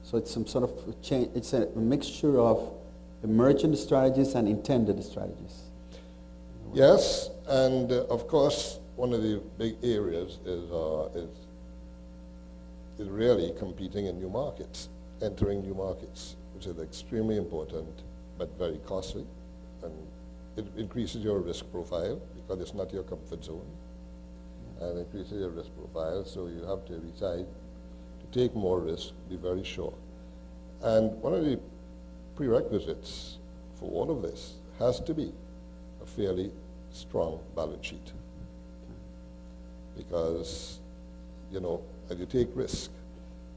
So it's some sort of change. It's a mixture of emergent strategies and intended strategies. Yes, and of course, one of the big areas is really competing in new markets, entering new markets, which is extremely important, but very costly. And it increases your risk profile because it's not your comfort zone. And increases your risk profile, so you have to decide to take more risk, be very sure. And one of the prerequisites for all of this has to be a fairly strong balance sheet. Because, you know, as you take risk,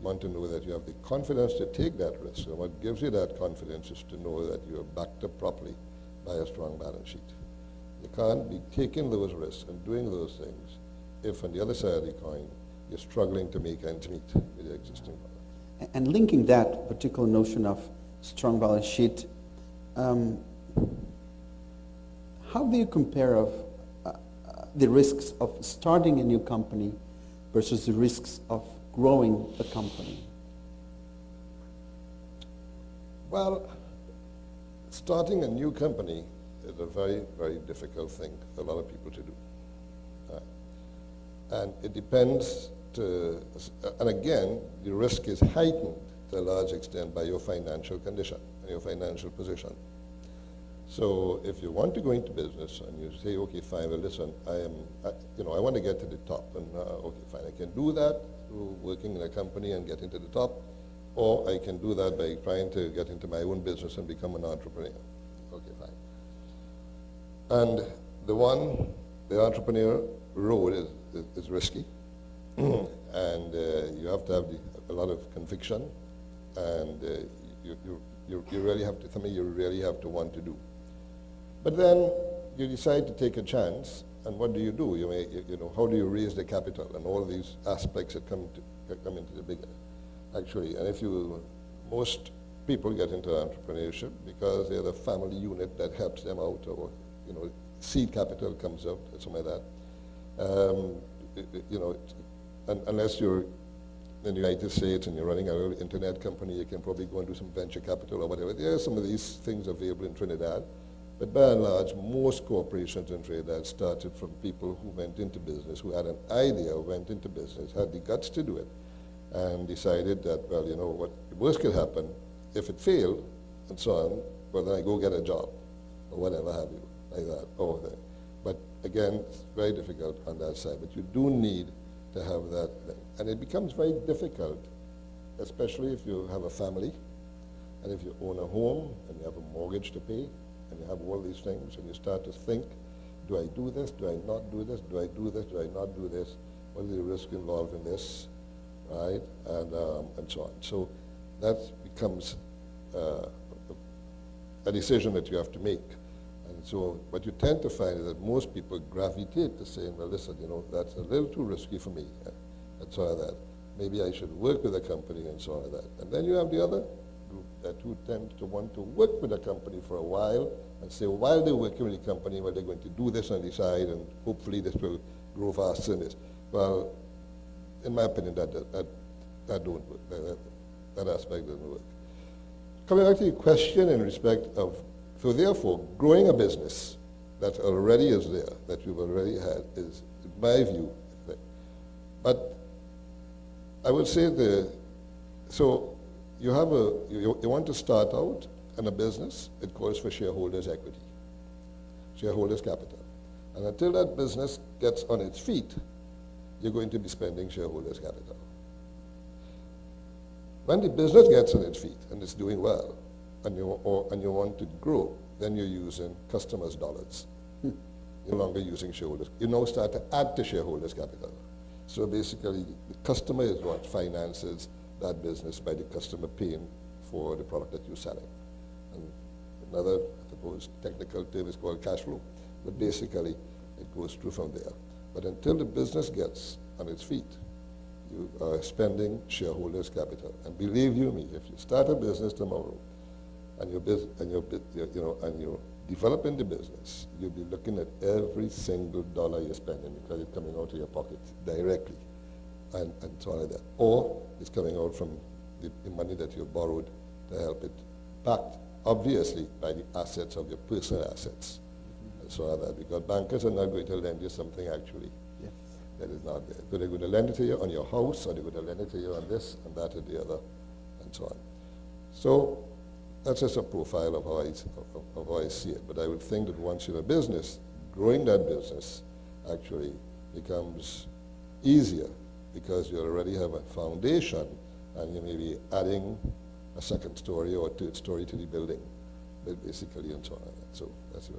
you want to know that you have the confidence to take that risk. And what gives you that confidence is to know that you are backed up properly by a strong balance sheet. You can't be taking those risks and doing those things if on the other side of the coin, you're struggling to make ends meet with your existing balance. And linking that particular notion of strong balance sheet, how do you compare the risks of starting a new company versus the risks of growing a company? Well, starting a new company is a very, very difficult thing for a lot of people to do. And it depends and again, the risk is heightened to a large extent by your financial condition and your financial position. So if you want to go into business and you say, okay, fine, well, listen, I want to get to the top, and okay, fine, I can do that through working in a company and getting to the top, or I can do that by trying to get into my own business and become an entrepreneur. Okay, fine. And the entrepreneur road is risky. And you have to have a lot of conviction, and you really have to, something you really have to want to do. But then you decide to take a chance, and what do? How do you raise the capital, and all these aspects that come into the bigger, actually. And most people get into entrepreneurship because they're the family unit that helps them out, or seed capital comes out, or something like that. Unless you're in the United States and you're running an internet company, you can probably go and do some venture capital or whatever. There are some of these things available in Trinidad. But by and large, most corporations in Trinidad started from people who went into business, who had an idea, went into business, had the guts to do it, and decided that, well, what the worst could happen, if it failed, and so on, well, then I go get a job, or whatever have you, like that. But again, it's very difficult on that side. But you do need to have that thing. And it becomes very difficult, especially if you have a family, and if you own a home, and you have a mortgage to pay, and you have all these things, and you start to think, do I do this? Do I not do this? Do I do this? Do I not do this? What are the risks involved in this, right? And so on. So that becomes a decision that you have to make. And so what you tend to find is that most people gravitate to saying, well, listen, that's a little too risky for me, and so on that. Maybe I should work with a company and so on that. And then you have the other group who tend to want to work with a company for a while and say, while they're working with the company, well, they're going to do this on the side, and hopefully this will grow faster than this. Well, in my opinion, that don't work. That aspect doesn't work. Coming back to your question in respect of, so therefore, growing a business that already is there, that you've already had, is, in my view, but I would say so you have you want to start out in a business, it calls for shareholders' equity, shareholders' capital. And until that business gets on its feet, you're going to be spending shareholders' capital. When the business gets on its feet and it's doing well, and you want to grow, then you're using customers' dollars. You're no longer using shareholders. You now start to add to shareholders' capital. So basically, the customer is what finances that business by the customer paying for the product that you're selling. And another, I suppose, technical term is called cash flow. But basically, it goes through from there. But until the business gets on its feet, you are spending shareholders' capital. And believe you me, if you start a business tomorrow, and you're developing the business, you'll be looking at every single dollar you're spending because it's coming out of your pocket directly, and so on like that. Or it's coming out from the money that you borrowed to help it, backed obviously by the assets of your personal assets. And so on that, because bankers are not going to lend you something actually Yes. that is not there. So they're going to lend it to you on your house, or they're going to lend it to you on this and that and the other, and so on. So that's just a profile of how I see it. But I would think that once you're in a business, growing that business actually becomes easier because you already have a foundation and you may be adding a second story or a third story to the building, basically, and so on. So that's it.